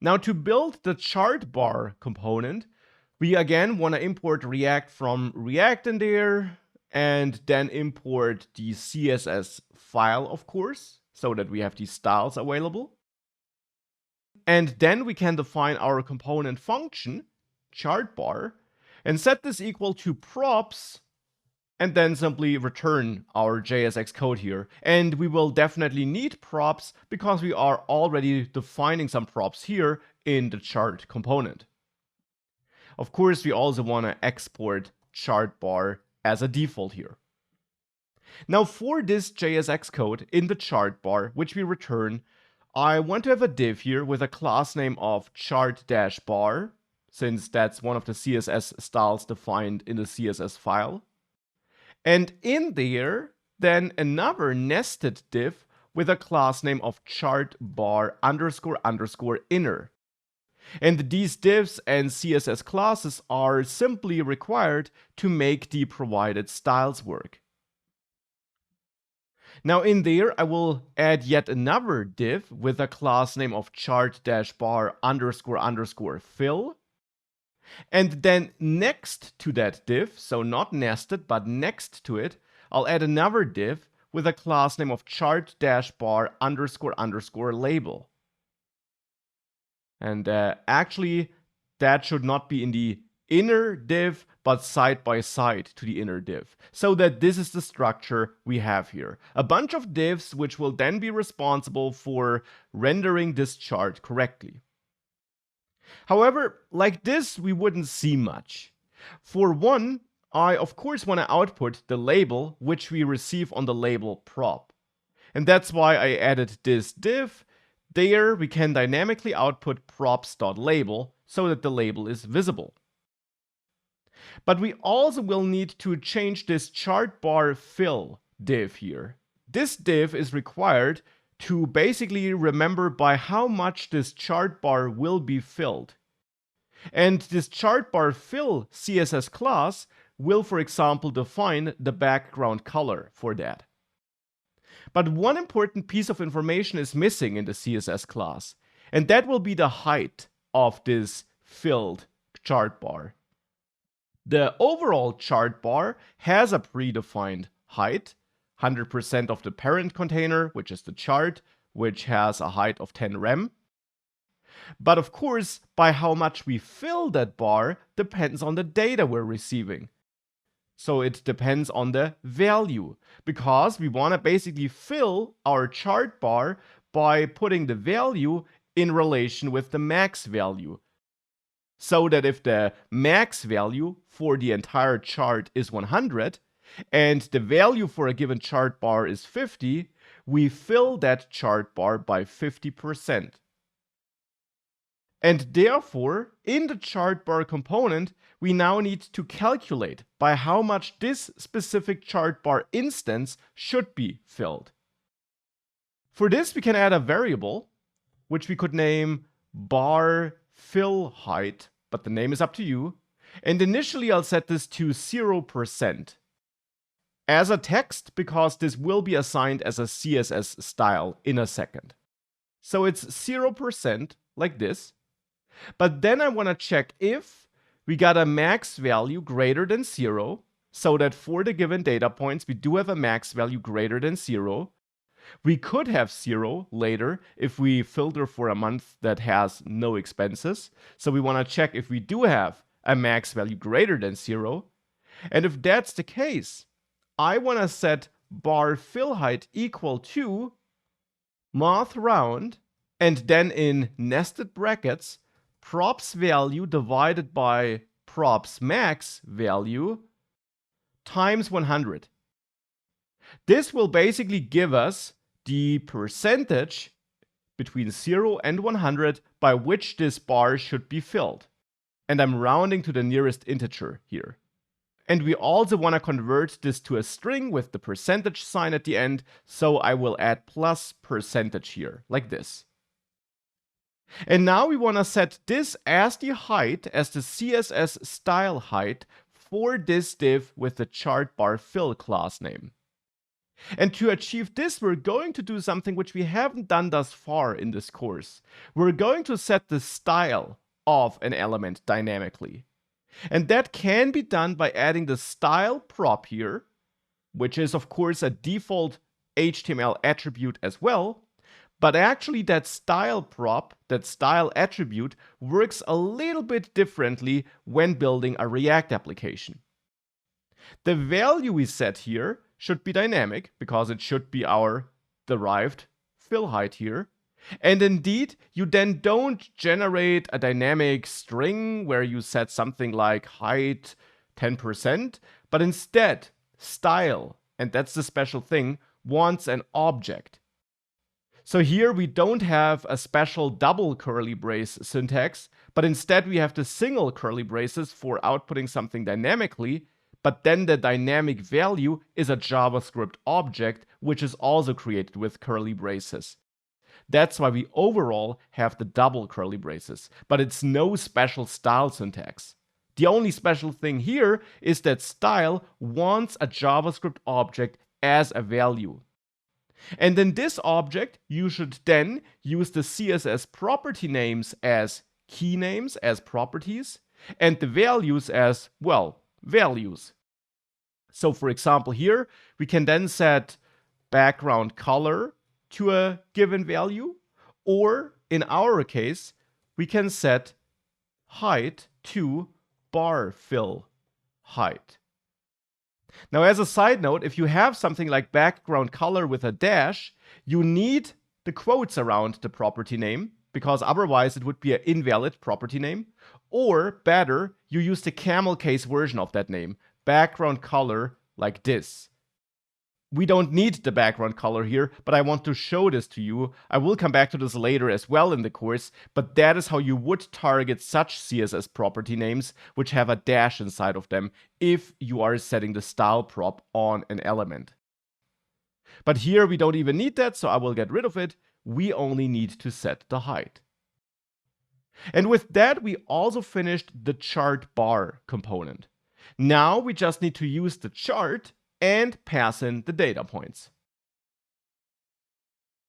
Now to build the chart bar component, we again want to import React from React in there, and then import the CSS file, of course, so that we have these styles available. And then we can define our component function, chart bar, and set this equal to props, and then simply return our JSX code here. And we will definitely need props because we are already defining some props here in the chart component. Of course, we also want to export chart bar as a default here. Now for this JSX code in the chart bar, which we return, I want to have a div here with a class name of chart-bar, since that's one of the CSS styles defined in the CSS file. And in there, then another nested div with a class name of chart-bar __ inner. And these divs and CSS classes are simply required to make the provided styles work. Now in there, I will add yet another div with a class name of chart-bar __ fill. And then next to that div, so not nested, but next to it, I'll add another div with a class name of chart-bar __ label. And actually, that should not be in the inner div, but side by side to the inner div. So that this is the structure we have here. A bunch of divs which will then be responsible for rendering this chart correctly. However, like this, we wouldn't see much. For one, I of course want to output the label which we receive on the label prop. And that's why I added this div. There we can dynamically output props.label so that the label is visible. But we also will need to change this chart bar fill div here. This div is required to basically remember by how much this chart bar will be filled. And this chart bar fill CSS class will, for example, define the background color for that. But one important piece of information is missing in the CSS class, and that will be the height of this filled chart bar. The overall chart bar has a predefined height, 100% of the parent container, which is the chart, which has a height of 10 rem. But of course, by how much we fill that bar depends on the data we're receiving. So it depends on the value, because we want to basically fill our chart bar by putting the value in relation with the max value. So that if the max value for the entire chart is 100 and the value for a given chart bar is 50, we fill that chart bar by 50%. And therefore, in the chart bar component, we now need to calculate by how much this specific chart bar instance should be filled. For this, we can add a variable, which we could name bar fill height, but the name is up to you. And initially, I'll set this to 0% as a text, because this will be assigned as a CSS style in a second. So it's 0% like this. But then I want to check if we got a max value greater than 0, so that for the given data points, we do have a max value greater than 0. We could have 0 later if we filter for a month that has no expenses. So we want to check if we do have a max value greater than 0. And if that's the case, I want to set bar fill height equal to moth round, and then in nested brackets, props value divided by props max value times 100. This will basically give us the percentage between 0 and 100 by which this bar should be filled. And I'm rounding to the nearest integer here. And we also want to convert this to a string with the percentage sign at the end, so I will add plus percentage here, like this. And now we want to set this as the height, as the CSS style height for this div with the chart bar fill class name. And to achieve this, we're going to do something which we haven't done thus far in this course. We're going to set the style of an element dynamically. And that can be done by adding the style prop here, which is of course a default HTML attribute as well. But actually that style prop, that style attribute, works a little bit differently when building a React application. The value we set here should be dynamic because it should be our derived fill height here. And indeed, you then don't generate a dynamic string where you set something like height 10%, but instead style, and that's the special thing, wants an object. So here we don't have a special double curly brace syntax, but instead we have the single curly braces for outputting something dynamically, but then the dynamic value is a JavaScript object, which is also created with curly braces. That's why we overall have the double curly braces, but it's no special style syntax. The only special thing here is that style wants a JavaScript object as a value. And in this object, you should then use the CSS property names as key names, as properties, and the values as, well, values. So for example here, we can then set background color to a given value, or in our case, we can set height to bar fill height. Now, as a side note, if you have something like background color with a dash, you need the quotes around the property name, because otherwise it would be an invalid property name. Or better, you use the camel case version of that name, background color like this. We don't need the background color here, but I want to show this to you. I will come back to this later as well in the course, but that is how you would target such CSS property names which have a dash inside of them if you are setting the style prop on an element. But here we don't even need that, so I will get rid of it. We only need to set the height. And with that, we also finished the chart bar component. Now we just need to use the chart and pass in the data points.